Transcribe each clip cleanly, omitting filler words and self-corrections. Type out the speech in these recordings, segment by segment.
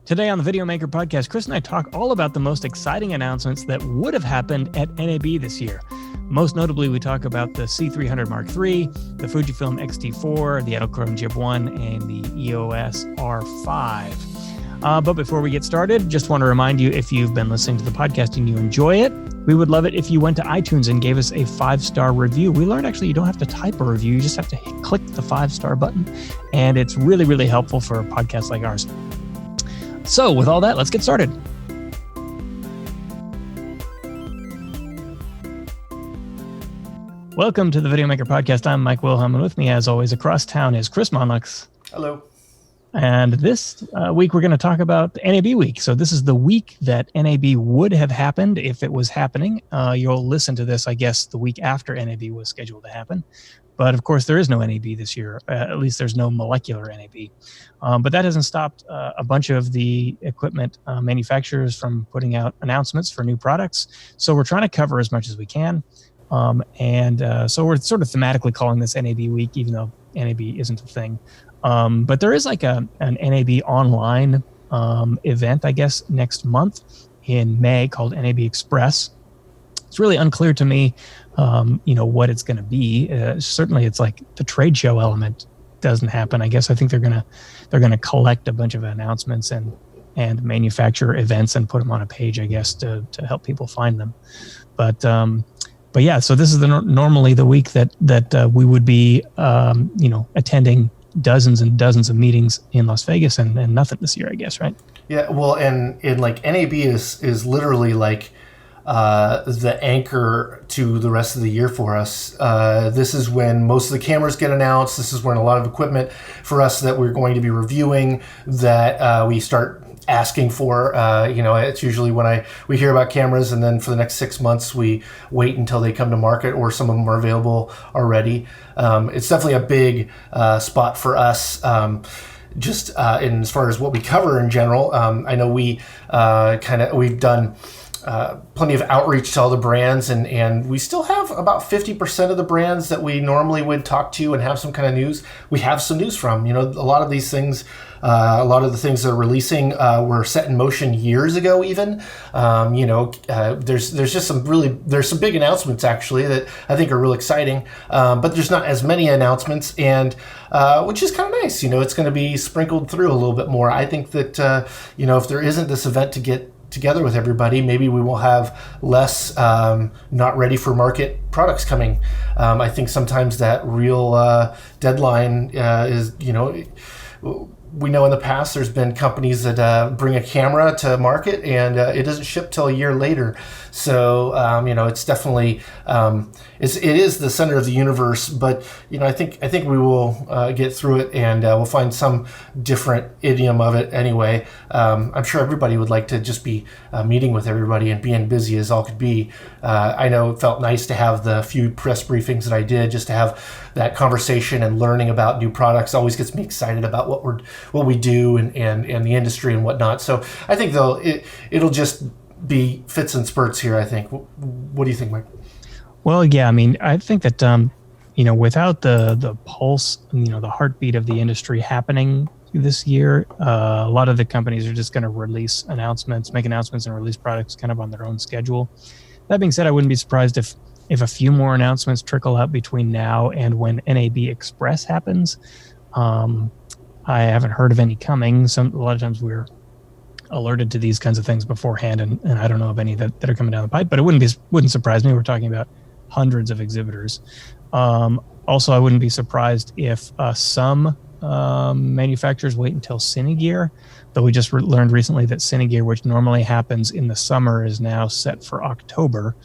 Today on the Videomaker podcast, Chris and I talk all about the most exciting announcements that would have happened at NAB this year. Most notably, we talk about the C300 Mark III, the Fujifilm XT-4, the Edelkrone jibONE, and the Eos R5. But before we get started, just want to remind you, if you've been listening to the podcast and you enjoy it, we would love it if you went to iTunes and gave us a 5-star review. We learned actually you don't have to type a review, you just have to click the 5-star button. And it's really, really helpful for a podcast like ours. So with all that, let's get started. Welcome to the Videomaker podcast. I'm Mike Wilhelm, and with me, as always, across town is Chris Monlux. Hello. And this week, we're going to talk about NAB week. So this is the week that NAB would have happened if it was happening. You'll listen to this, I guess, the week after NAB was scheduled to happen. But of course, there is no NAB this year. At least there's no molecular NAB. But that hasn't stopped a bunch of the equipment manufacturers from putting out announcements for new products. So we're trying to cover as much as we can. So we're sort of thematically calling this NAB week, even though NAB isn't a thing. But there is like an NAB online event, I guess, next month in May called NAB Express. It's really unclear to me, what it's going to be. Certainly, it's like the trade show element doesn't happen. I guess I think they're gonna collect a bunch of announcements and manufacture events and put them on a page, I guess, to help people find them. But yeah, so this is normally the week that we would be attending dozens and dozens of meetings in Las Vegas and nothing this year, I guess, right? Yeah, well, and like NAB is literally like the anchor to the rest of the year for us. This is when most of the cameras get announced. This is when a lot of equipment for us that we're going to be reviewing that we start asking for. It's usually when we hear about cameras, and then for the next 6 months we wait until they come to market, or some of them are available already. It's definitely a big spot for us. Just in as far as what we cover in general. I know we've done plenty of outreach to all the brands, and we still have about 50% of the brands that we normally would talk to and have some kind of news. We have some news from. A lot of these things, a lot of the things they're releasing were set in motion years ago even. There's just there's some big announcements actually that I think are real exciting, but there's not as many announcements, and which is kind of nice. It's going to be sprinkled through a little bit more. I think that if there isn't this event to get together with everybody, maybe we will have less not ready for market products coming. I think sometimes that real deadline is, we know in the past there's been companies that bring a camera to market and it doesn't ship till a year later. So it's definitely it is the center of the universe. But I think we will get through it, and we'll find some different idiom of it anyway. I'm sure everybody would like to just be meeting with everybody and being busy as all could be. I know it felt nice to have the few press briefings that I did, just to have that conversation and learning about new products. Always gets me excited about what we do and the industry and whatnot. So I think it'll just be fits and spurts here, I think. What do you think, Mike? Well, yeah, I mean, I think that, without the pulse, the heartbeat of the industry happening this year, a lot of the companies are just going to make announcements and release products kind of on their own schedule. That being said, I wouldn't be surprised if a few more announcements trickle out between now and when NAB Express happens. I haven't heard of any coming. A lot of times we're alerted to these kinds of things beforehand, and I don't know of any that are coming down the pipe, but it wouldn't surprise me. We're talking about hundreds of exhibitors. Also, I wouldn't be surprised if some manufacturers wait until Cinegear, though we just learned recently that Cinegear, which normally happens in the summer, is now set for October.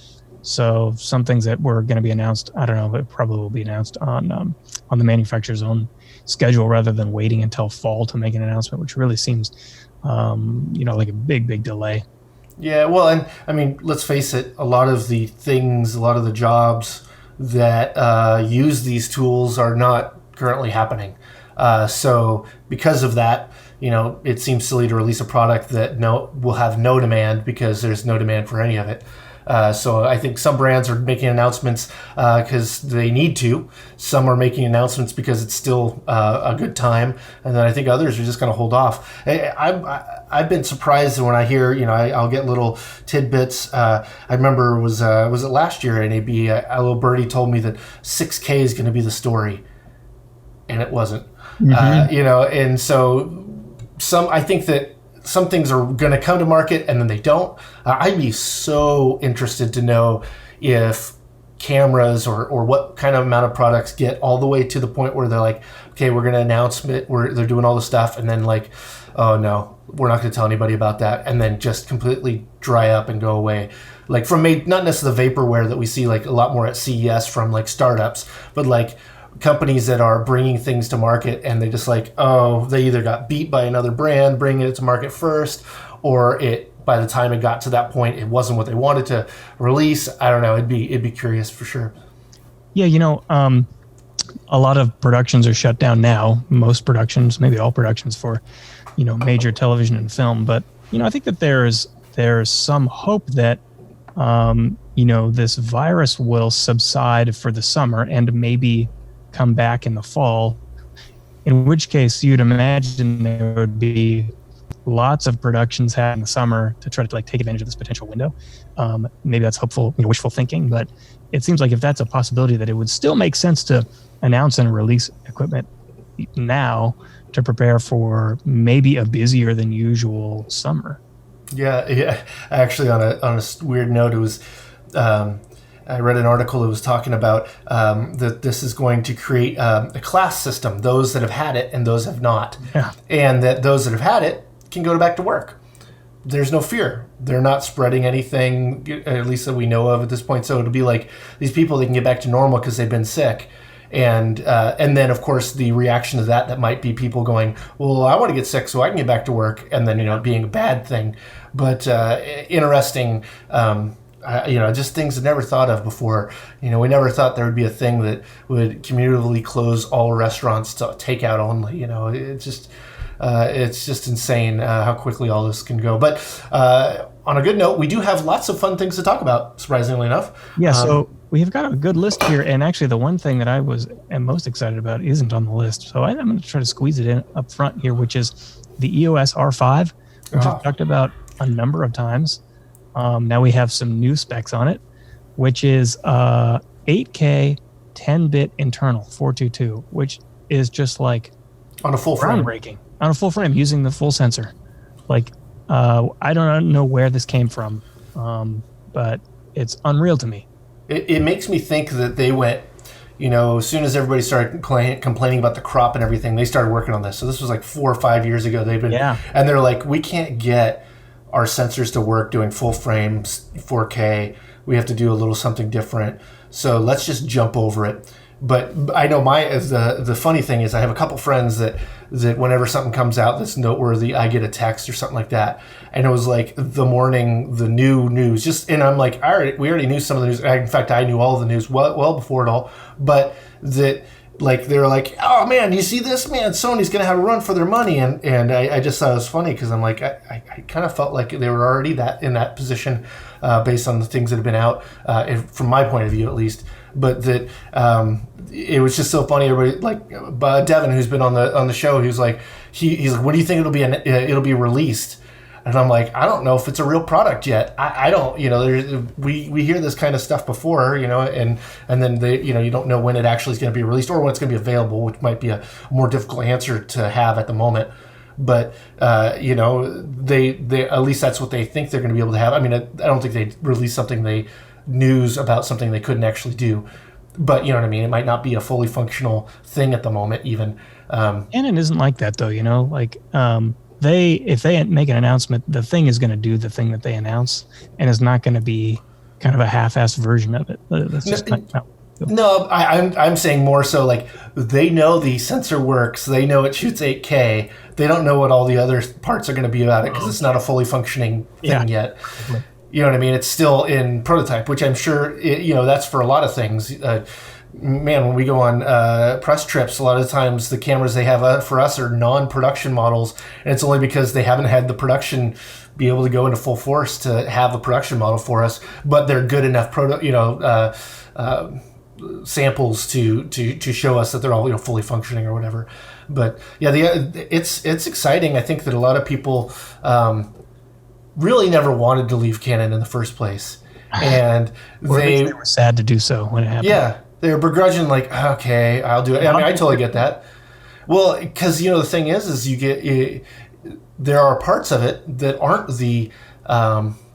So some things that were going to be announced, I don't know, but probably will be announced on the manufacturer's own schedule rather than waiting until fall to make an announcement, which really seems like a big delay. Yeah, well, and I mean, let's face it, a lot of the jobs that use these tools are not currently happening. So because of that, it seems silly to release a product that will have no demand, because there's no demand for any of it. So I think some brands are making announcements because they need to. Some are making announcements because it's still a good time, and then I think others are just going to hold off. I've been surprised when I hear, I'll get little tidbits. I remember was it last year at NAB? A little birdie told me that 6K is going to be the story, and it wasn't. And so I think that some things are going to come to market and then they don't. I'd be so interested to know if cameras or what kind of amount of products get all the way to the point where they're like, okay, we're going to announce it, they're doing all this stuff, and then like, oh no, we're not going to tell anybody about that, and then just completely dry up and go away. Like from not necessarily the vaporware that we see like a lot more at CES from like startups, but like companies that are bringing things to market and they just like, oh, they either got beat by another brand bringing it to market first, or by the time it got to that point, it wasn't what they wanted to release. I don't know. It'd be curious for sure. Yeah, a lot of productions are shut down now. Most productions, maybe all productions for, major television and film. But I think that there's some hope that this virus will subside for the summer and maybe come back in the fall, in which case you'd imagine there would be lots of productions had in the summer to try to like take advantage of this potential window. Maybe that's hopeful, wishful thinking, but it seems like if that's a possibility, that it would still make sense to announce and release equipment now to prepare for maybe a busier than usual summer. Yeah. Actually, on a weird note, it was. I read an article that was talking about that this is going to create a class system, those that have had it and those have not. Yeah. And that those that have had it can go back to work. There's no fear. They're not spreading anything, at least that we know of at this point. So it'll be like these people, they can get back to normal because they've been sick. And then, of course, the reaction to that might be people going, well, I want to get sick so I can get back to work. And then, it being a bad thing. But interesting, just things I never thought of before. We never thought there would be a thing that would cumulatively close all restaurants to takeout only. It's just insane how quickly all this can go. But on a good note, we do have lots of fun things to talk about, surprisingly enough. Yeah, so we've got a good list here. And actually, the one thing that I am most excited about isn't on the list. So I'm going to try to squeeze it in up front here, which is the EOS R5, which I've talked about a number of times. Now we have some new specs on it, which is 8K 10-bit internal 422, which is just like on a full frame. Groundbreaking. On a full frame using the full sensor. Like, I don't know where this came from, but it's unreal to me. It makes me think that they went, as soon as everybody started complaining about the crop and everything, they started working on this. So this was like 4 or 5 years ago. And they're like, we can't get our sensors to work doing full frames 4K. We have to do a little something different. So let's just jump over it. But I know the funny thing is I have a couple friends that whenever something comes out that's noteworthy, I get a text or something like that. And it was like the morning, the new news. And I'm like, we already knew some of the news. In fact, I knew all of the news well before it all. But that, like, they're like, oh man, you see this, man? Sony's gonna have a run for their money, and I just thought it was funny because I'm like, I kind of felt like they were already in that position based on the things that have been out, from my point of view at least. But that it was just so funny. Everybody, like Devin, who's been on the show, he's like, what do you think it'll be released? And I'm like, I don't know if it's a real product yet. I don't, we hear this kind of stuff before, and then you don't know when it actually is going to be released or when it's going to be available, which might be a more difficult answer to have at the moment. But they at least that's what they think they're going to be able to have. I mean, I don't think they release news about something they couldn't actually do. But you know what I mean? It might not be a fully functional thing at the moment, even. And it isn't like that, though. If they make an announcement, the thing is going to do the thing that they announce, and it's not going to be kind of a half-assed version of it. That's just no. I'm saying more so like they know the sensor works. They know it shoots 8K. They don't know what all the other parts are going to be about it because it's not a fully functioning thing yet. You know what I mean? It's still in prototype, which I'm sure that's for a lot of things. man, when we go on press trips, a lot of times the cameras they have for us are non-production models, and it's only because they haven't had the production be able to go into full force to have a production model for us, but they're good enough samples to show us that they're all fully functioning or whatever. But yeah, it's exciting. I think that a lot of people really never wanted to leave Canon in the first place, and they were sad to do so when it happened. Yeah, they were begrudging, like, okay, I'll do it. I mean, I totally get that. Well, because the thing is you get there are parts of it that aren't the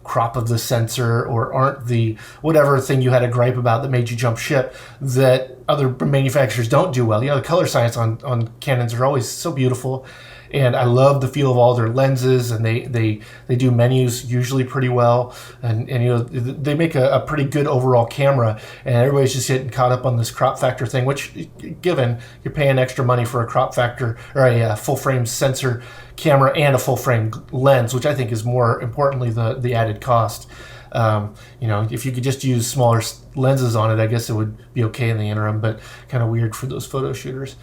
crop of the sensor, or aren't the whatever thing you had a gripe about that made you jump ship, that other manufacturers don't do well. The color science on Canons are always so beautiful, and I love the feel of all their lenses, and they do menus usually pretty well, and they make a pretty good overall camera, and everybody's just getting caught up on this crop factor thing, which, given you're paying extra money for a crop factor or a full frame sensor camera and a full frame lens, which I think is more importantly the added cost. If you could just use smaller lenses on it, I guess it would be okay in the interim, but kind of weird for those photo shooters.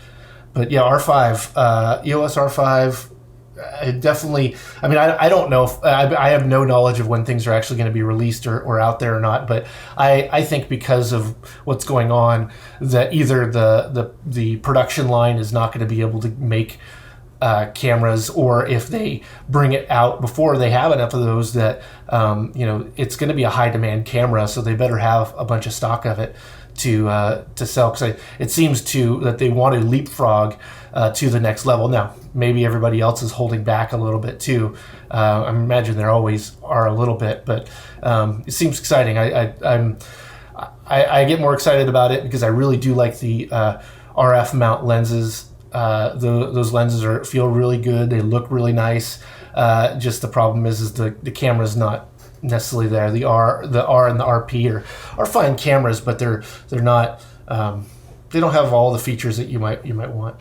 But yeah, R5, EOS R5, definitely. I mean, I don't know if I have no knowledge of when things are actually going to be released or out there or not. But I think because of what's going on, that either the production line is not going to be able to make cameras, or if they bring it out before they have enough of those, that it's going to be a high demand camera, so they better have a bunch of stock of it to sell, because it seems that they want to leapfrog to the next level. Now, maybe everybody else is holding back a little bit too. I imagine there always are a little bit, but it seems exciting. I get more excited about it because I really do like the RF mount lenses. Those lenses feel really good. They look really nice. Just the problem is the camera's not necessarily there. The R and the RP are fine cameras, but they're not. They don't have all the features that you might want.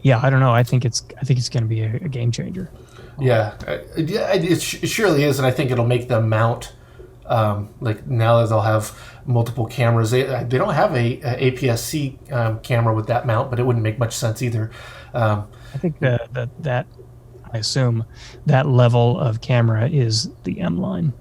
Yeah, I don't know. I think it's going to be a game changer. Yeah, it surely is, and I think it'll make them mount. Like now that they'll have multiple cameras, they don't have a APS-C camera with that mount, but it wouldn't make much sense either. I think that I assume that level of camera is the M line.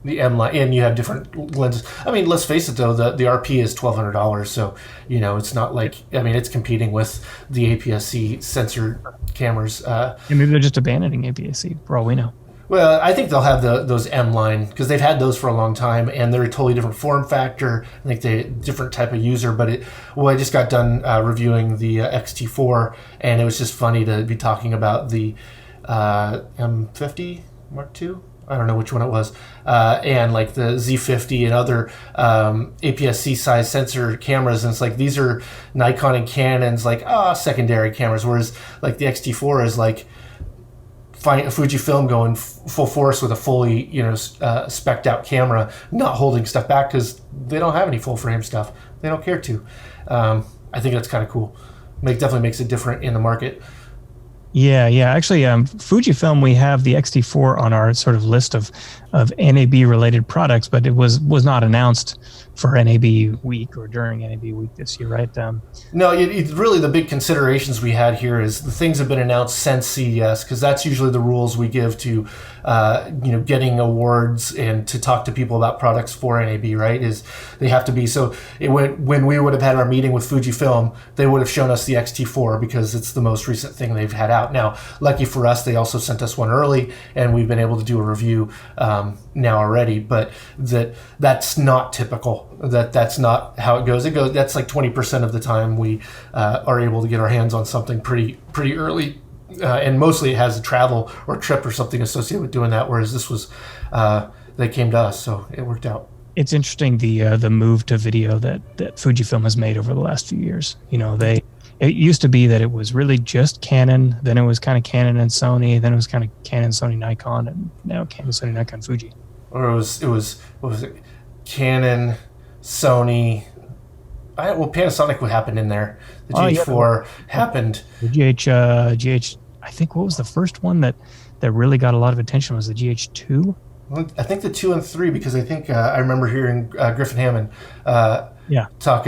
The M line, and you have different lenses. I mean, let's face it though, the RP is $1,200, so it's not like, I mean, it's competing with the APS-C sensor cameras. Maybe they're just abandoning APS-C for all we know. Well, I think they'll have those M line, because they've had those for a long time, and they're a totally different form factor. I think they're a different type of user. But I just got done reviewing the XT-4, and it was just funny to be talking about the M50 Mark II. I don't know which one it was, and like the Z50 and other APS-C size sensor cameras, and it's like these are Nikon and Canon's like secondary cameras, whereas like the XT4 is like Fujifilm going full force with a fully spec'd out camera, not holding stuff back because they don't have any full frame stuff. They don't care to. I think that's kind of cool. Definitely makes it different in the market. Yeah. Actually, Fujifilm, we have the XT4 on our sort of list of NAB related products, but it was not announced for NAB week or during NAB week this year, right? No, it's really the big considerations we had here is the things have been announced since CES, because that's usually the rules we give to getting awards and to talk to people about products for NAB, right? Is they have to be, so when we would have had our meeting with Fujifilm, they would have shown us the XT4 because it's the most recent thing they've had out. Now, lucky for us, they also sent us one early, and we've been able to do a review now already, but that's not typical. That's not how it goes. That's like 20% of the time we are able to get our hands on something pretty early, and mostly it has a travel or trip or something associated with doing that, whereas this was they came to us, so it worked out. It's interesting the move to video that Fujifilm has made over the last few years. It used to be that it was really just Canon, then it was kind of Canon and Sony, then it was kind of Canon, Sony, Nikon, and now Canon, Sony, Nikon, Fuji. Or it was what was it? Canon, Sony. Panasonic would happen in there. The GH4 happened. The GH. I think what was the first one that really got a lot of attention was the GH2. I think the 2 and 3, because I think I remember hearing Griffin Hammond talk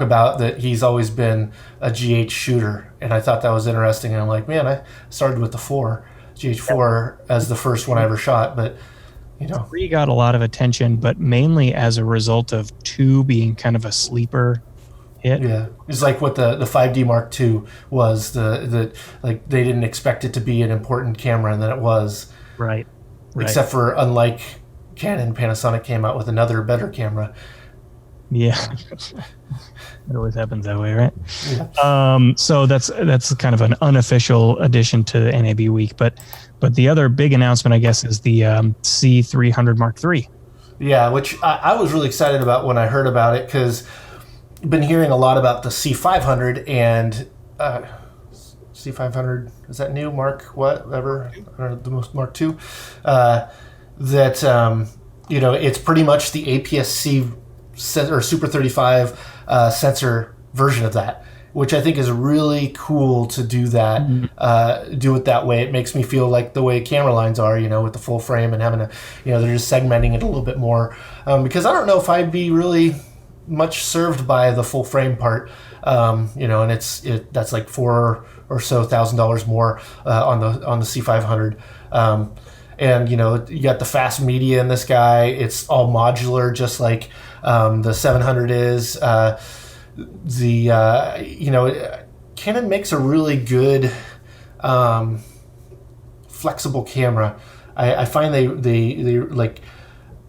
about that he's always been a GH shooter, and I thought that was interesting. And I'm like, man, I started with the 4, GH4 as the first one I ever shot, but you know, 3 got a lot of attention, but mainly as a result of 2 being kind of a sleeper hit. Yeah, it's like what the 5D Mark II was. The like they didn't expect it to be an important camera, and then it was. Right. Except for, unlike Canon, Panasonic came out with another better camera. Yeah, it always happens that way, right? Yeah. So that's kind of an unofficial addition to the NAB week, but the other big announcement, I guess, is the C300 Mark III. Yeah, which I was really excited about when I heard about it, because I've been hearing a lot about the C500 and C500, is that new? Mark whatever, or the most Mark II? That you know, it's pretty much the APS-C or Super 35 sensor version of that, which I think is really cool to do that, do it that way. It makes me feel like the way camera lines are, you know, with the full frame and having they're just segmenting it a little bit more, because I don't know if I'd be really much served by the full frame part, you know, and that's like $4,000 or so more on the C500. And you know, you got the fast media in this guy. It's all modular, just like the 700 is. You know, Canon makes a really good flexible camera. I find they like,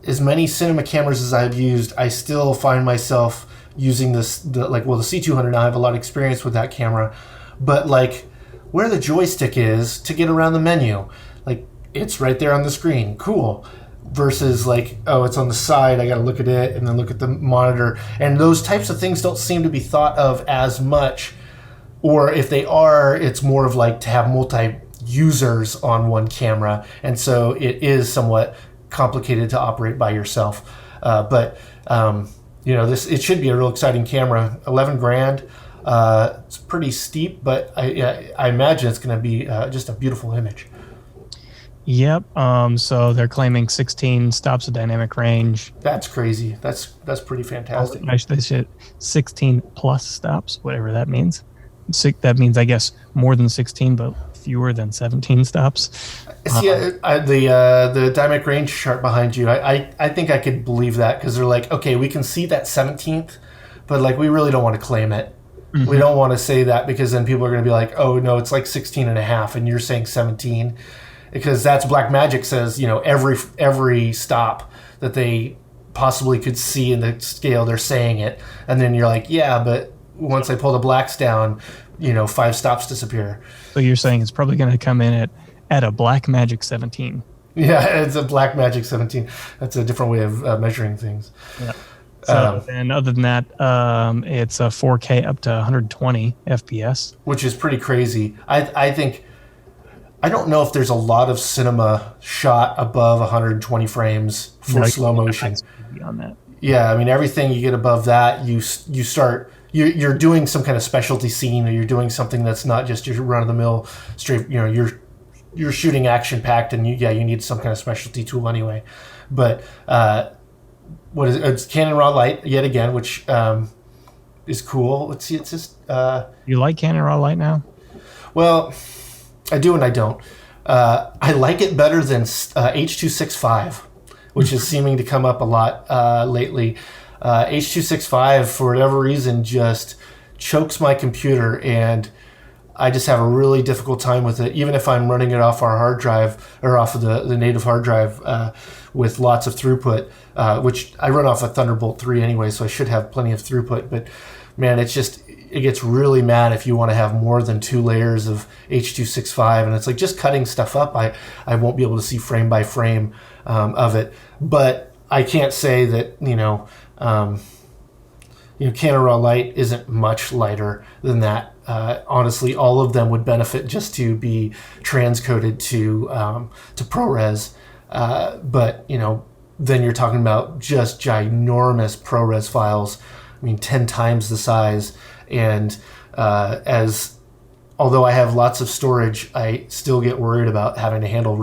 as many cinema cameras as I've used, I still find myself using the C200 now. I have a lot of experience with that camera, but like where the joystick is to get around the menu, like it's right there on the screen. Cool. Versus like, oh, it's on the side, I got to look at it and then look at the monitor. And those types of things don't seem to be thought of as much. Or if they are, it's more of like to have multi-users on one camera. And so it is somewhat complicated to operate by yourself. But you know, it should be a real exciting camera. 11 grand. It's pretty steep, but I imagine it's going to be just a beautiful image. Yep. So they're claiming 16 stops of dynamic range. That's crazy. That's pretty fantastic. They should 16 plus stops, whatever that means. That means, I guess, more than 16, but fewer than 17 stops. See, the dynamic range chart behind you, I think I could believe that, because they're like, okay, we can see that 17th, but like we really don't want to claim it. Mm-hmm. We don't want to say that, because then people are going to be like, oh no, it's like 16 and a half, and you're saying 17. Because that's Blackmagic says, you know, every stop that they possibly could see in the scale, they're saying it. And then you're like, yeah, but once I pull the blacks down, you know, 5 stops disappear. So you're saying it's probably going to come in at a Blackmagic 17. Yeah, it's a Blackmagic 17. That's a different way of measuring things. Yeah. So, and other than that, it's a 4K up to 120 FPS. Which is pretty crazy. I think... I don't know if there's a lot of cinema shot above 120 frames for slow motion. Beyond that. Yeah, I mean, everything you get above that, you're doing some kind of specialty scene, or you're doing something that's not just your run-of-the-mill straight. You know, you're shooting action-packed, and you need some kind of specialty tool anyway. But it's Canon raw light yet again, which is cool. Let's see, it's just you like Canon raw light now? Well, I do and I don't. I like it better than H.265, which is seeming to come up a lot lately. H.265, for whatever reason, just chokes my computer, and I just have a really difficult time with it, even if I'm running it off our hard drive, or off of the native hard drive with lots of throughput, which I run off a Thunderbolt 3 anyway, so I should have plenty of throughput. But man, it gets really mad if you want to have more than 2 layers of H.265, and it's like just cutting stuff up. I won't be able to see frame by frame of it. But I can't say that Canon raw light isn't much lighter than that. Honestly, all of them would benefit just to be transcoded to ProRes. But then you're talking about just ginormous ProRes files. I mean, 10 times the size. And as although I have lots of storage, I still get worried about having to handle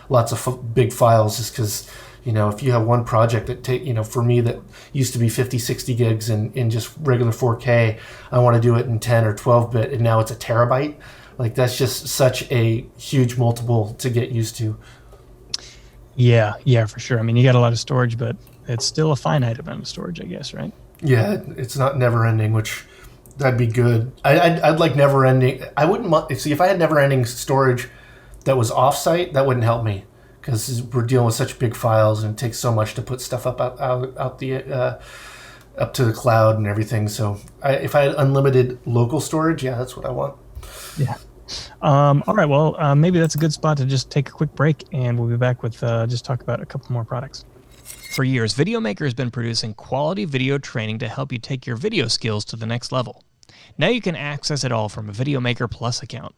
lots of big files, just because, if you have one project that for me that used to be 50, 60 gigs in just regular 4K, I want to do it in 10 or 12 bit, and now it's a terabyte. Like, that's just such a huge multiple to get used to. Yeah, for sure. I mean, you got a lot of storage, but it's still a finite amount of storage, I guess, right? Yeah, it's not never ending, which that'd be good. I'd like never ending. I wouldn't see if I had never ending storage that was offsite. That wouldn't help me, because we're dealing with such big files and it takes so much to put stuff up to the cloud and everything. So if I had unlimited local storage, yeah, that's what I want. Yeah. All right. Well, maybe that's a good spot to just take a quick break, and we'll be back with just talk about a couple more products. For years, Videomaker has been producing quality video training to help you take your video skills to the next level. Now you can access it all from a Videomaker Plus account.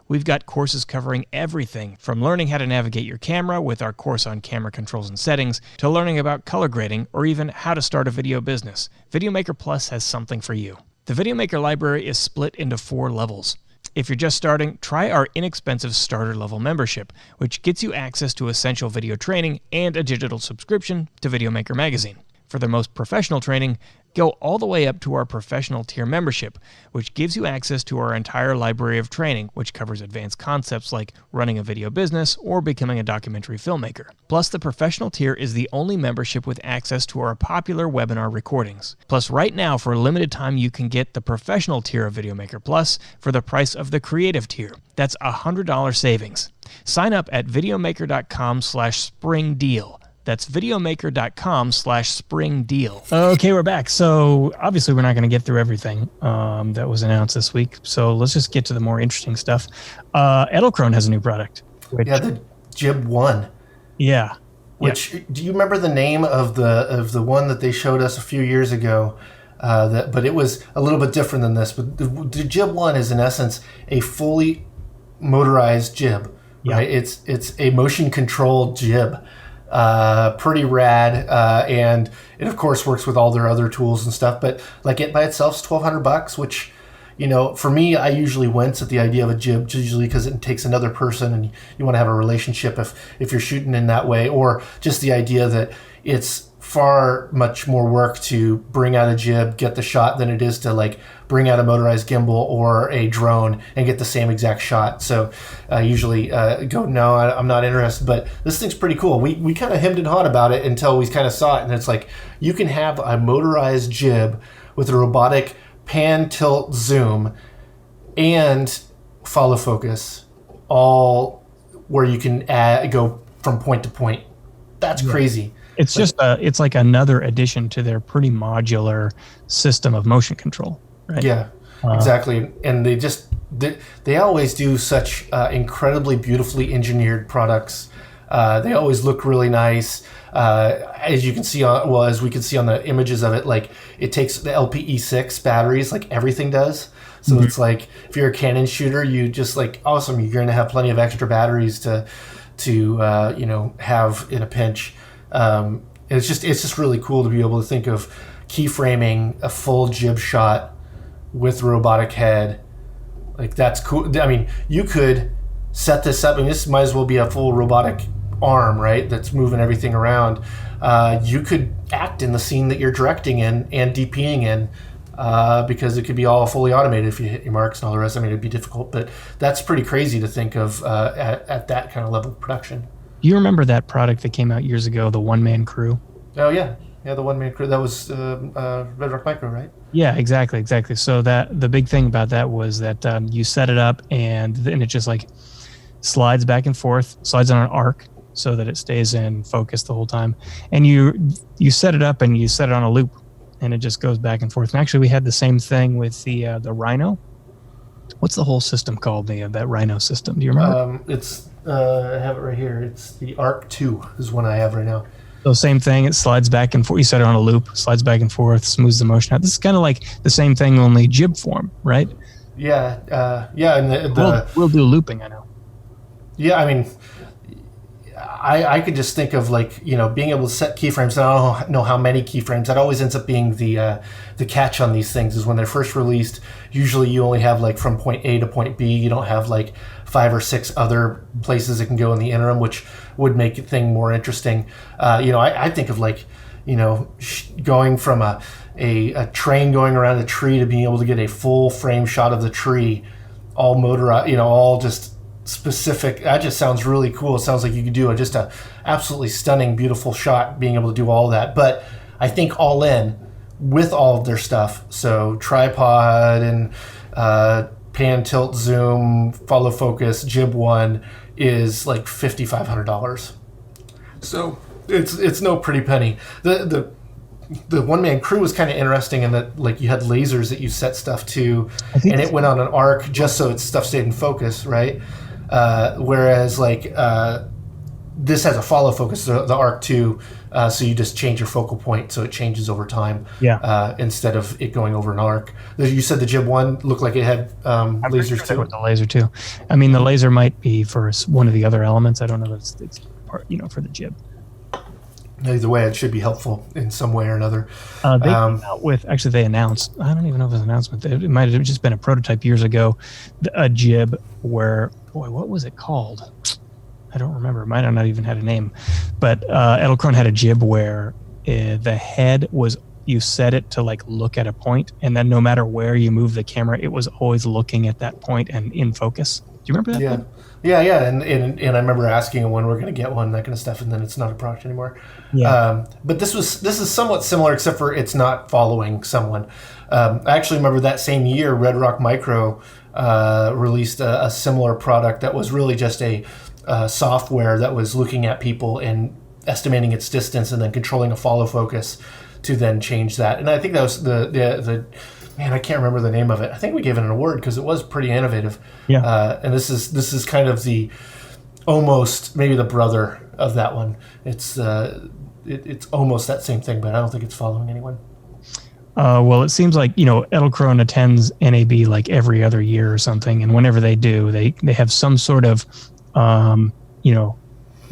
We've got courses covering everything from learning how to navigate your camera with our course on camera controls and settings, to learning about color grading, or even how to start a video business. Videomaker Plus has something for you. The Videomaker library is split into 4 levels. If you're just starting, try our inexpensive starter level membership, which gets you access to essential video training and a digital subscription to Videomaker magazine. For the most professional training, go all the way up to our professional tier membership, which gives you access to our entire library of training, which covers advanced concepts like running a video business or becoming a documentary filmmaker. Plus, the professional tier is the only membership with access to our popular webinar recordings. Plus, right now, for a limited time, you can get the professional tier of Videomaker Plus for the price of the creative tier. That's $100 savings. Sign up at videomaker.com/spring deal. That's videomaker.com/spring deal. Okay, we're back. So obviously we're not going to get through everything that was announced this week. So let's just get to the more interesting stuff. Edelkrone has a new product. The jibONE. Yeah. Do you remember the name of the one that they showed us a few years ago? But it was a little bit different than this. But the jibONE is in essence a fully motorized jib. Yeah. Right? It's a motion controlled jib. Pretty rad, and it of course works with all their other tools and stuff, but like it by itself is $1,200, which, for me, I usually wince at the idea of a jib, usually because it takes another person and you want to have a relationship if you're shooting in that way, or just the idea that it's far much more work to bring out a jib, get the shot, than it is to like bring out a motorized gimbal or a drone and get the same exact shot. So I usually go, no, I'm not interested. But this thing's pretty cool. We kind of hemmed and hawed about it until we kind of saw it, and it's like you can have a motorized jib with a robotic pan, tilt, zoom, and follow focus, all where you can go from point to point. That's crazy. It's it's like another addition to their pretty modular system of motion control, right? Yeah, exactly. And they always do such incredibly beautifully engineered products. They always look really nice. As you can see as we can see on the images of it, like it takes the LPE6 batteries, like everything does. So it's like if you're a Canon shooter, you just like awesome. You're going to have plenty of extra batteries to have in a pinch. It's just really cool to be able to think of keyframing a full jib shot with robotic head. Like, that's cool. I mean, you could set this up, and this might as well be a full robotic arm, right? That's moving everything around. You could act in the scene that you're directing in and DPing in, because it could be all fully automated if you hit your marks and all the rest. I mean, it'd be difficult, but that's pretty crazy to think of at that kind of level of production. You remember that product that came out years ago, the one-man crew? Oh, yeah. Yeah, the one-man crew. That was Red Rock Micro, right? Yeah, exactly. So the big thing about that was that you set it up, and then it just like slides back and forth, slides on an arc so that it stays in focus the whole time. And you set it up and you set it on a loop, and it just goes back and forth. And actually, we had the same thing with the Rhino. What's the whole system called? That Rhino system? Do you remember? I have it right here. It's the Arc 2 is one I have right now. So same thing. It slides back and forth. You set it on a loop, slides back and forth, smooths the motion out. This is kind of like the same thing, only jib form, right? Yeah. And we'll do looping, I know. Yeah, I mean, I could just think of like, being able to set keyframes. I don't know how many keyframes. That always ends up being the catch on these things is when they're first released. Usually you only have like from point A to point B. You don't have like 5 or 6 other places it can go in the interim, which would make the thing more interesting. I think of like, going from a train going around a tree to being able to get a full frame shot of the tree, all motorized, all just specific. That just sounds really cool. It sounds like you could do just a absolutely stunning, beautiful shot, being able to do all that. But I think all in with all of their stuff, so tripod and pan, tilt, zoom, follow focus, jibONE is like $5,500. So it's no pretty penny. The one-man crew was kind of interesting in that, like, you had lasers that you set stuff to, and it went on an arc just so its stuff stayed in focus, right? Whereas, like, this has a follow focus, the arc too, so you just change your focal point so it changes over time. Yeah. Instead of it going over an arc. You said the jibONE looked like it had lasers too. With the laser too. I mean, the laser might be for one of the other elements. I don't know if it's part, for the jib. Either way, it should be helpful in some way or another. They came out with, actually they announced, I don't even know if it was an announcement, it might have just been a prototype years ago, a jib where, boy, what was it called? I don't remember. It might have not even had a name. But Edelkrone had a jib where the head was, you set it to like look at a point, and then no matter where you move the camera, it was always looking at that point and in focus. Do you remember that? Yeah. Thing? Yeah. And I remember asking when we're going to get one, that kind of stuff, and then it's not a product anymore. Yeah. But this is somewhat similar, except for it's not following someone. I actually remember that same year, Red Rock Micro released a similar product that was really just a software that was looking at people and estimating its distance and then controlling a follow focus to then change that. And I think that was the man, I can't remember the name of it. I think we gave it an award because it was pretty innovative. Yeah. And this is kind of the almost maybe the brother of that one. It's almost that same thing, but I don't think it's following anyone. Well, it seems like, Edelkrone attends NAB like every other year or something. And whenever they do, they have some sort of,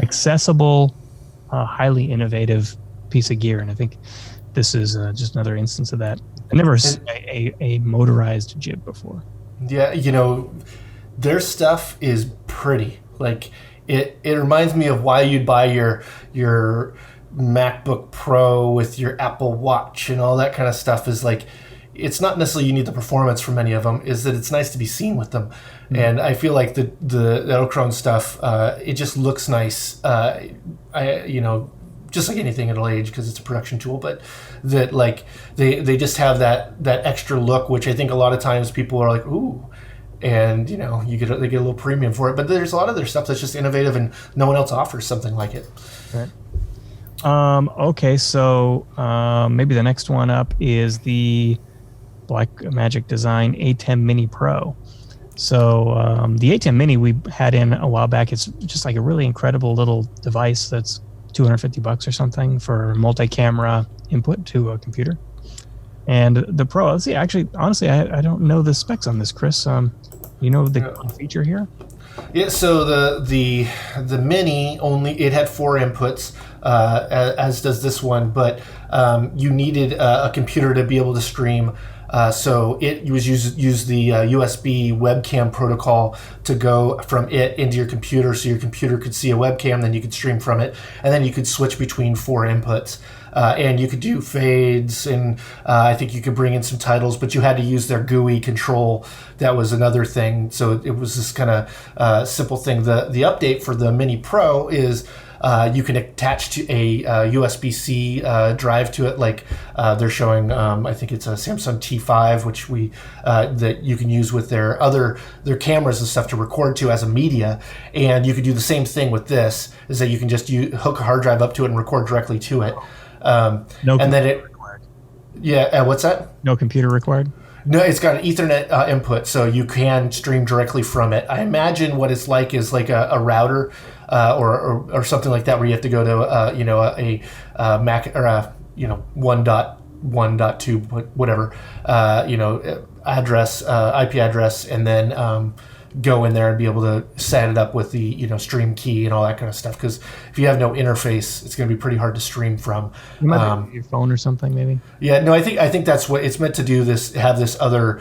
accessible, highly innovative piece of gear. And I think this is just another instance of that. I never seen a motorized jib before. Yeah, their stuff is pretty. Like it reminds me of why you'd buy your MacBook Pro with your Apple Watch and all that kind of stuff. Is like, it's not necessarily you need the performance from any of them, is that it's nice to be seen with them. Mm-hmm. And I feel like the Edelkrone stuff, it just looks nice. Just like anything, it'll age because it's a production tool, but that like they just have that extra look, which I think a lot of times people are like, ooh, and they get a little premium for it. But there's a lot of their stuff that's just innovative and no one else offers something like it. Right. Okay, so maybe the next one up is the Blackmagic Design ATEM Mini Pro. So the ATEM Mini we had in a while back. It's just like a really incredible little device that's $250 or something for multi-camera input to a computer. And the Pro, let's see, actually, honestly, I don't know the specs on this, Chris. The feature here? Yeah, so the Mini it had 4 inputs, as does this one, but you needed a computer to be able to stream. So it was use the USB webcam protocol to go from it into your computer, so your computer could see a webcam, then you could stream from it, and then you could switch between 4 inputs. And you could do fades, and I think you could bring in some titles, but you had to use their GUI control. That was another thing. So it was this kind of simple thing. The update for the Mini Pro is you can attach to a USB-C drive to it, like they're showing. I think it's a Samsung T5, which that you can use with their cameras and stuff to record to as a media. And you could do the same thing with this. Is that you can just hook a hard drive up to it and record directly to it. No and then required. Yeah. What's that? No computer required. No, it's got an Ethernet input, so you can stream directly from it. I imagine what it's like is like a router or something like that, where you have to go to a Mac or 1.1.2 whatever address, IP address, and then go in there and be able to set it up with the stream key and all that kind of stuff. Because if you have no interface, it's going to be pretty hard to stream from. You might be your phone or something, maybe. Yeah, no, I think that's what it's meant to do. Have this other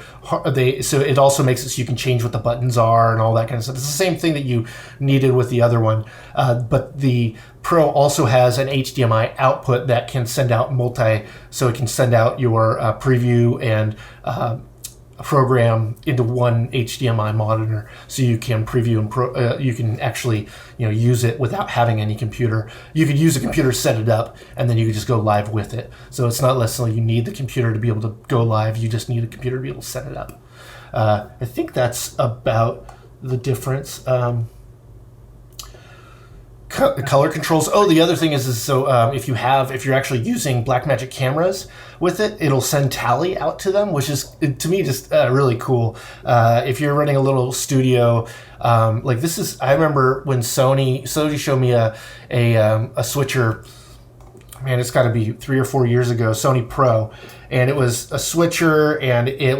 so it also makes it so you can change what the buttons are and all that kind of stuff. It's the same thing that you needed with the other one, but the Pro also has an HDMI output that can send out so it can send out your preview and program into one HDMI monitor, so you can preview and you can actually use it without having any computer. You could use a computer, set it up, and then you could just go live with it. So it's not necessarily you need the computer to be able to go live. You just need a computer to be able to set it up. I think that's about the difference. Color controls. Oh, the other thing is so if you're actually using Blackmagic cameras with it, it'll send tally out to them, which is to me just really cool. If you're running a little studio, like this is, I remember when Sony showed me a switcher. Man, it's got to be 3 or 4 years ago. Sony Pro, and it was a switcher, and it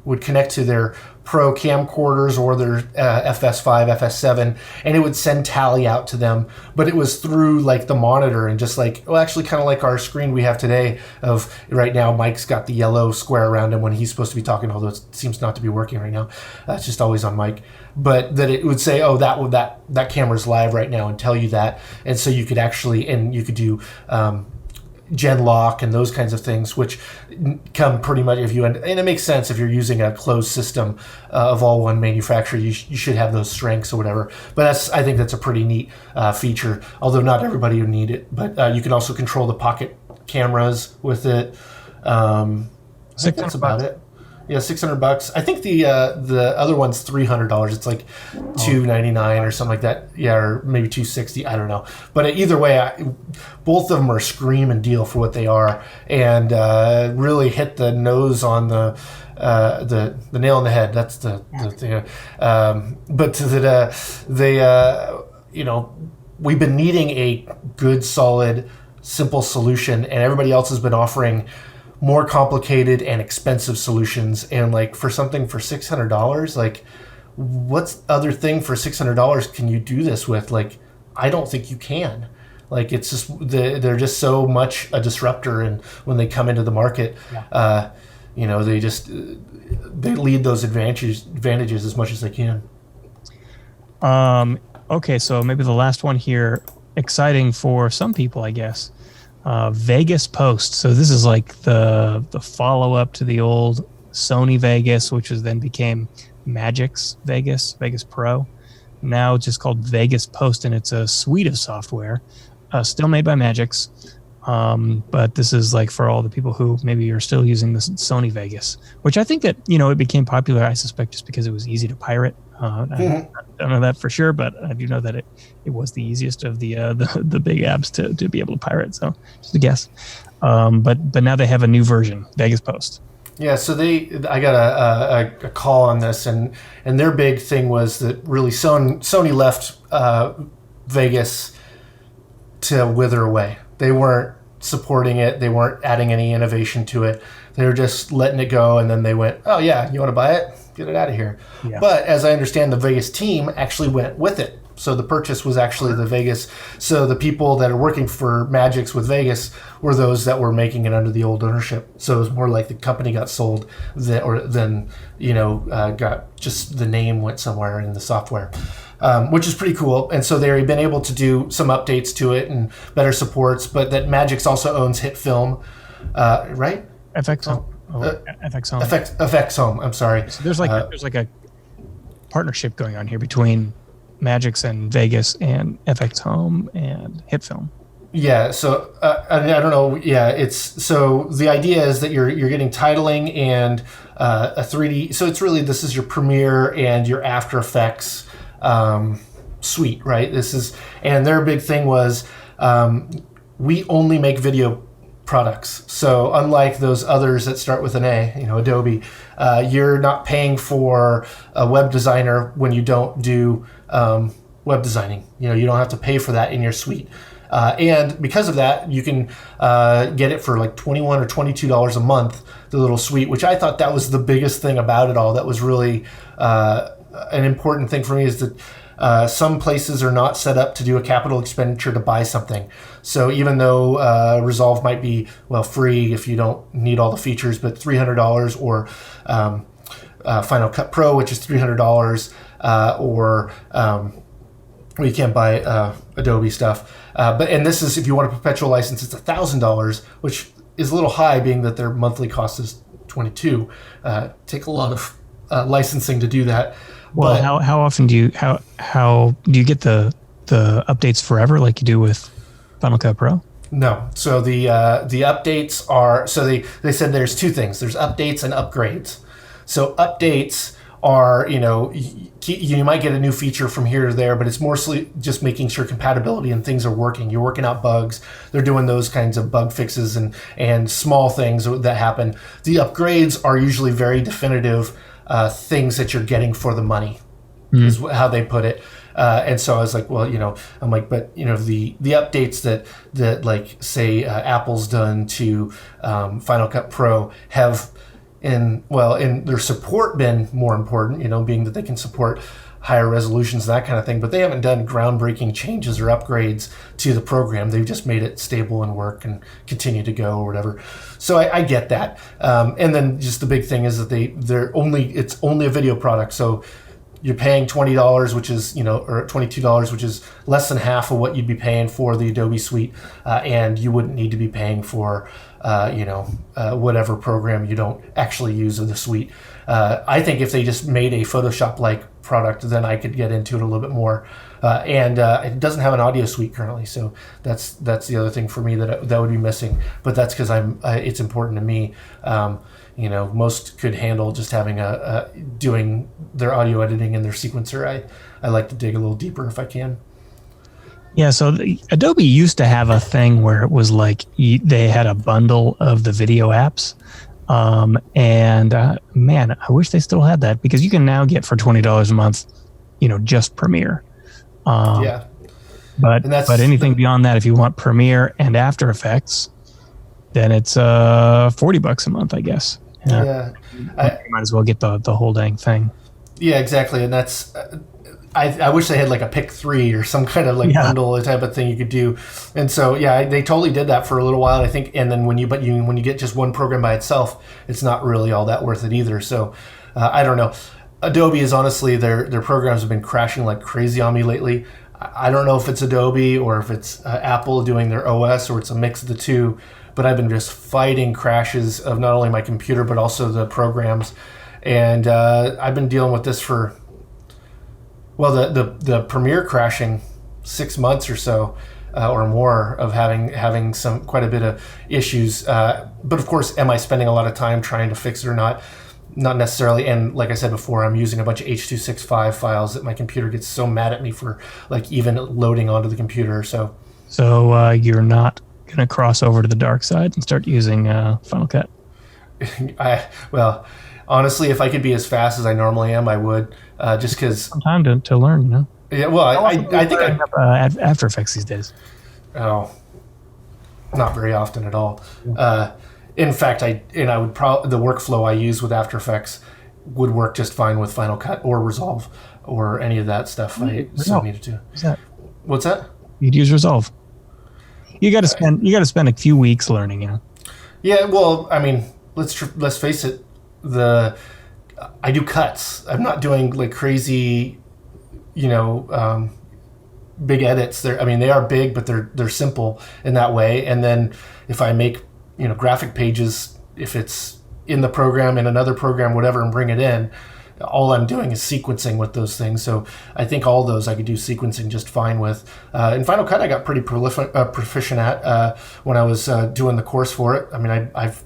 would connect to their Pro camcorders or their FS5, FS7, and it would send tally out to them, but it was through like the monitor, and just like, well, actually kind of like our screen we have today of right now, Mike's got the yellow square around him when he's supposed to be talking, although it seems not to be working right now. It's just always on Mike. But that it would say, oh, that camera's live right now, and tell you that, and so you could actually, and you could do gen lock and those kinds of things, which come pretty much and it makes sense if you're using a closed system of all one manufacturer. You should have those strengths or whatever. But I think that's a pretty neat feature, although not everybody would need it. But you can also control the pocket cameras with it. I think that's about it. Yeah, $600. I think the other one's $300. It's like $299 or something like that. Yeah, or maybe $260. I don't know. But either way, both of them are scream and deal for what they are, and really hit the nose on the nail on the head. That's the thing. But we've been needing a good, solid, simple solution, and everybody else has been offering more complicated and expensive solutions, and like for something for $600, like what's other thing for $600 can you do this with? Like, I don't think you can. Like, it's just they're just so much a disruptor, and when they come into the market, they lead those advantages as much as they can. Okay, so maybe the last one here, exciting for some people, I guess. Vegas Post. So this is like the follow-up to the old Sony Vegas, which then became Magic's Vegas Pro. Now it's just called Vegas Post, and it's a suite of software, still made by Magic's. But this is like for all the people who maybe are still using this Sony Vegas, which I think that, it became popular, I suspect, just because it was easy to pirate. I don't know that for sure, but I do know that it was the easiest of the big apps to be able to pirate. So just a guess. But now they have a new version, Vegas Post. Yeah, so I got a call on this, and their big thing was that really Sony left Vegas to wither away. They weren't supporting it. They weren't adding any innovation to it. They were just letting it go, and then they went, oh yeah, you want to buy it? Get it out of here. Yeah. But as I understand, the Vegas team actually went with it. So the purchase was actually the Vegas. So the people that are working for Magic's with Vegas were those that were making it under the old ownership. So it was more like the company got sold than got just the name went somewhere in the software, which is pretty cool. And so they've been able to do some updates to it and better supports. But that Magic's also owns HitFilm, right? FX Home. FX Home. FX Home. I'm sorry. So there's like a partnership going on here between Magic's and Vegas and FX Home and HitFilm. Yeah. So I don't know. Yeah. It's so the idea is that you're getting titling and a 3D. So it's really, this is your Premiere and your After Effects suite, right? And their big thing was we only make video products. So unlike those others that start with an A, Adobe, you're not paying for a web designer when you don't do web designing. You don't have to pay for that in your suite. And because of that, you can get it for like $21 or $22 a month, the little suite, which I thought that was the biggest thing about it all. That was really an important thing for me is that some places are not set up to do a capital expenditure to buy something. So even though Resolve might be, well, free if you don't need all the features, but $300, or Final Cut Pro, which is $300, or you can't buy Adobe stuff. And this is, if you want a perpetual license, it's $1,000, which is a little high, being that their monthly cost is $22. Take a lot of licensing to do that. Well, but how often do you get the updates forever like you do with Final Cut Pro? No. So the updates are, so they said there's two things. There's updates and upgrades. So updates are, you might get a new feature from here to there, but it's mostly just making sure compatibility and things are working. You're working out bugs. They're doing those kinds of bug fixes and small things that happen. The upgrades are usually very definitive things that you're getting for the money, is how they put it. And so I was like, well, I'm like, but the updates that like say Apple's done to Final Cut Pro have in their support been more important, being that they can support higher resolutions and that kind of thing, but they haven't done groundbreaking changes or upgrades to the program. They've just made it stable and work and continue to go or whatever. So I get that. And then just the big thing is that it's only a video product. So you're paying $20, which is, or $22, which is less than half of what you'd be paying for the Adobe suite. And you wouldn't need to be paying for, whatever program you don't actually use in the suite. I think if they just made a Photoshop-like product, then I could get into it a little bit more. And it doesn't have an audio suite currently, so that's the other thing for me that would be missing. But that's because it's important to me. Most could handle just having doing their audio editing in their sequencer. I like to dig a little deeper if I can. Yeah, so Adobe used to have a thing where it was like they had a bundle of the video apps. Man, I wish they still had that, because you can now get for $20 a month, just Premiere. Yeah. But anything beyond that, if you want Premiere and After Effects, then it's $40 a month, I guess. Yeah. You might as well get the whole dang thing. Yeah, exactly. And that's I wish they had like a pick 3 or some kind of bundle type of thing you could do. And so they totally did that for a little while, I think. And then when you get just one program by itself, it's not really all that worth it either. So I don't know. Adobe is honestly, their programs have been crashing like crazy on me lately. I don't know if it's Adobe or if it's Apple doing their OS, or it's a mix of the two. But I've been just fighting crashes of not only my computer but also the programs. And I've been dealing with this for, the Premiere crashing 6 months or so, or more, of having quite a bit of issues. But of course, am I spending a lot of time trying to fix it or not? Not necessarily. And like I said before, I'm using a bunch of H.265 files that my computer gets so mad at me for even loading onto the computer. So you're not going to cross over to the dark side and start using Final Cut? Honestly, if I could be as fast as I normally am, I would. Just because some time to learn, Yeah, well, I think I have After Effects these days. Oh, not very often at all. In fact, the workflow I use with After Effects would work just fine with Final Cut or Resolve or any of that stuff I so needed to. What's that? You'd use Resolve. You got to spend a few weeks learning, Yeah, well, I mean, let's face it. I do cuts. I'm not doing like crazy, big edits. They are big, but they're simple in that way. And then if I make graphic pages, if it's in the program, in another program, whatever, and bring it in, all I'm doing is sequencing with those things. So I think all those I could do sequencing just fine with. In Final Cut, I got pretty proficient at when I was doing the course for it. I mean, I've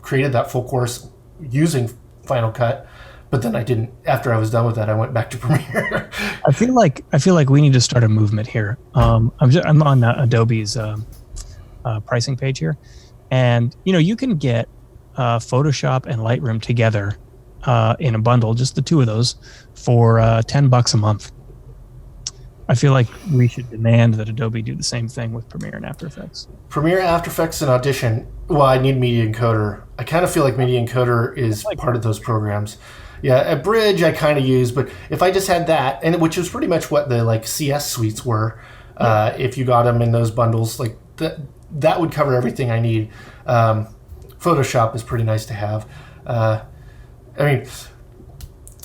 created that full course using Final Cut, but then I didn't. After I was done with that, I went back to Premiere. I feel like we need to start a movement here. I'm on Adobe's pricing page here, and you can get Photoshop and Lightroom together in a bundle, just the two of those, for $10 a month. I feel like we should demand that Adobe do the same thing with Premiere and After Effects. Premiere, After Effects, and Audition. Well, I need Media Encoder. I kind of feel like Media Encoder is part of those programs. Yeah, a bridge I kind of use, but if I just had that, and which is pretty much what the like CS suites were, if you got them in those bundles, like that would cover everything I need. Photoshop is pretty nice to have. I mean,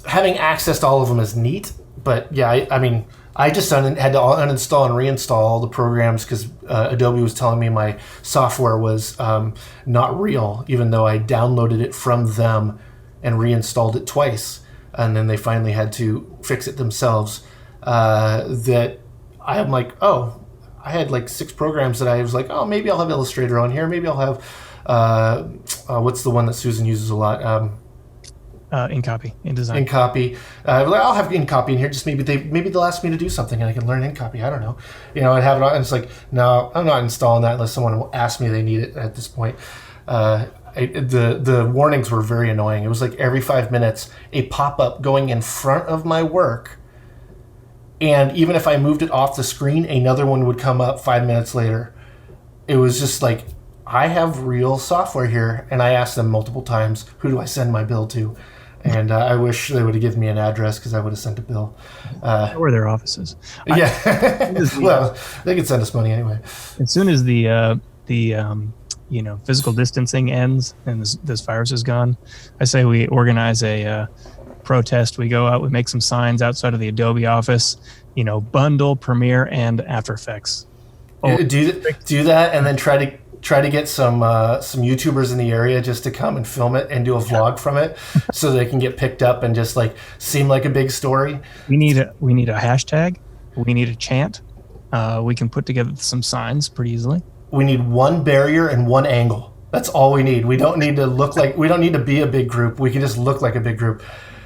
having access to all of them is neat, but yeah, I mean, I just had to uninstall and reinstall all the programs because Adobe was telling me my software was not real, even though I downloaded it from them and reinstalled it twice. And then they finally had to fix it themselves. That I'm like, oh, I had like 6 programs that I was like, oh, maybe I'll have Illustrator on here. Maybe I'll have, what's the one that Susan uses a lot? InCopy, InDesign. InCopy. I'll have InCopy in here. Just maybe they'll ask me to do something and I can learn InCopy. I don't know. I'd have it on, and it's like, no, I'm not installing that unless someone will ask me they need it at this point. The warnings were very annoying. It was like every 5 minutes, a pop-up going in front of my work, and even if I moved it off the screen, another one would come up 5 minutes later. It was just like, I have real software here, and I asked them multiple times, who do I send my bill to? And I wish they would have given me an address because I would have sent a bill. Or their offices. Yeah. Well, they could send us money anyway. As soon as the physical distancing ends and this virus is gone, I say we organize a protest. We go out, we make some signs outside of the Adobe office, bundle, Premiere, and After Effects. Do that, and then try to get some YouTubers in the area just to come and film it and do a vlog from it, so they can get picked up and just like seem like a big story. We need a hashtag. We need a chant. We can put together some signs pretty easily. We need one barrier and one angle. That's all we need. We don't need to we don't need to be a big group. We can just look like a big group.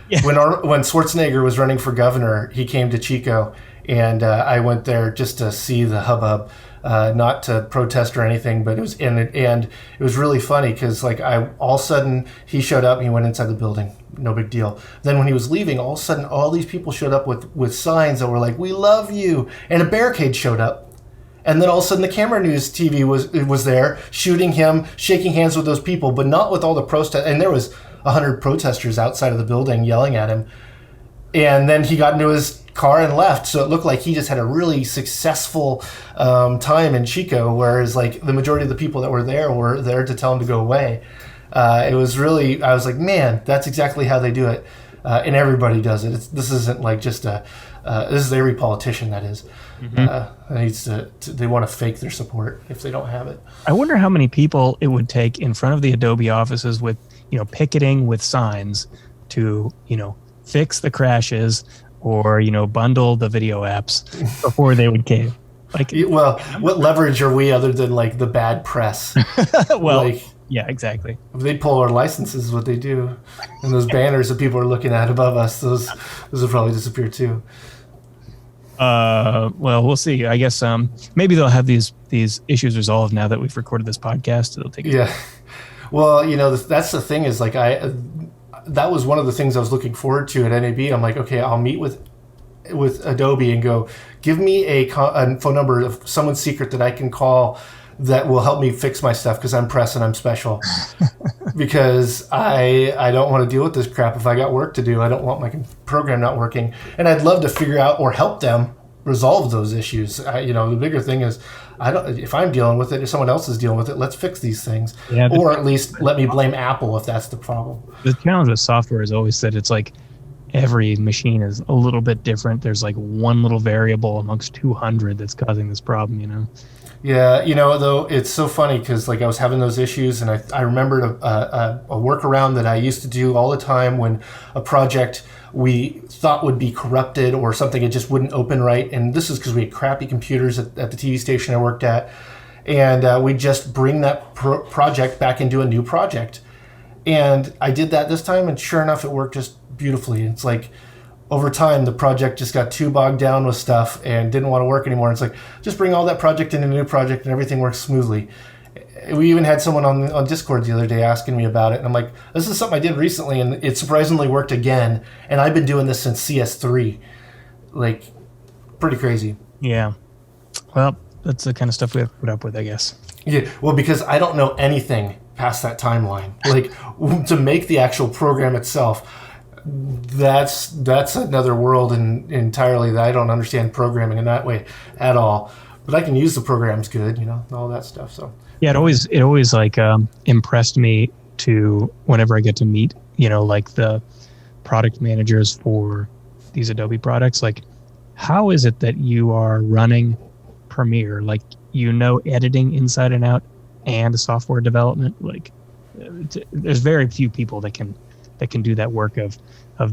Yeah. When Schwarzenegger was running for governor, he came to Chico, and I went there just to see the hubbub. Not to protest or anything, but it was and it was really funny because like all of a sudden he showed up and he went inside the building, no big deal. Then when he was leaving, all of a sudden all these people showed up with signs that were like, "We love you," and a barricade showed up, and then all of a sudden the camera news TV was there shooting him, shaking hands with those people, but not with all the protest. And there was 100 protesters outside of the building yelling at him, and then he got into his car and left. So it looked like he just had a really successful time in Chico, whereas like the majority of the people that were there to tell him to go away. It was really, I was like, man, that's exactly how they do it, and everybody does it. This isn't like just this is every politician that is. Needs they want to fake their support if they don't have it. I wonder how many people it would take in front of the Adobe offices with picketing with signs to fix the crashes or bundle the video apps before they would cave. Like, well, what leverage are we other than like the bad press? Well, yeah, exactly. If they pull our licenses, is what they do, and those banners that people are looking at above us, those will probably disappear too. Well, we'll see. I guess maybe they'll have these issues resolved now that we've recorded this podcast. It'll take. Yeah. Well, that's the thing is like that was one of the things I was looking forward to at NAB. I'm like, okay, I'll meet with Adobe and go, give me a phone number of someone's secret that I can call that will help me fix my stuff because I'm press and I'm special. Because I don't want to deal with this crap. If I got work to do, I don't want my program not working. And I'd love to figure out or help them resolve those issues. The bigger thing is, if I'm dealing with it, if someone else is dealing with it, let's fix these things. Yeah, or at least let me blame Apple if that's the problem. The challenge with software is always that it's like every machine is a little bit different. There's like one little variable amongst 200 that's causing this problem, Yeah, though it's so funny because like I was having those issues, and I remembered a workaround that I used to do all the time when a project we thought would be corrupted or something, it just wouldn't open right. And this is because we had crappy computers at the TV station I worked at, and we just bring that project back into a new project. And I did that this time, and sure enough, it worked just beautifully. It's like over time, the project just got too bogged down with stuff and didn't want to work anymore. It's like, just bring all that project into a new project and everything works smoothly. We even had someone on Discord the other day asking me about it. And I'm like, this is something I did recently and it surprisingly worked again. And I've been doing this since CS3. Like, pretty crazy. Yeah. Well, that's the kind of stuff we have to put up with, I guess. Yeah, well, because I don't know anything past that timeline. Like, to make the actual program itself, That's another world entirely that I don't understand programming in that way at all. But I can use the programs good, all that stuff. So yeah, it always like impressed me to whenever I get to meet, like the product managers for these Adobe products, like how is it that you are running Premiere, like editing inside and out and software development? Like there's very few people that can do that work of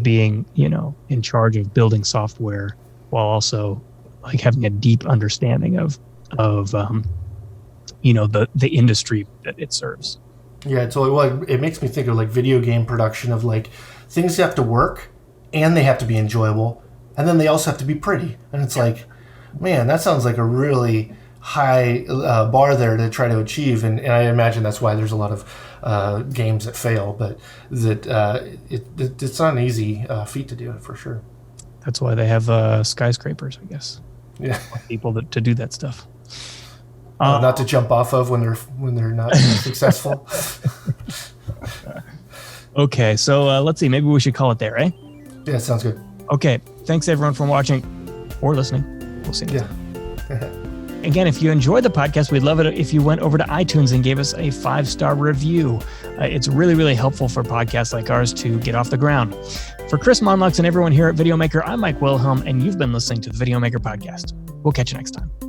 being in charge of building software while also like having a deep understanding of the industry that it serves. Yeah, it makes me think of like video game production, of like things have to work and they have to be enjoyable, and then they also have to be pretty. And it's like, man, that sounds like a really high bar there to try to achieve. And I imagine that's why there's a lot of games that fail, but that it's not an easy feat to do it, for sure. That's why they have skyscrapers, I guess. Yeah, people to do that stuff. Not to jump off of when they're not successful. Okay, so let's see. Maybe we should call it there, eh? Yeah, sounds good. Okay, thanks everyone for watching or listening. We'll see. Yeah. Again, if you enjoyed the podcast, we'd love it if you went over to iTunes and gave us a 5-star review. It's really, really helpful for podcasts like ours to get off the ground. For Chris Monlux and everyone here at Videomaker, I'm Mike Wilhelm, and you've been listening to the Videomaker podcast. We'll catch you next time.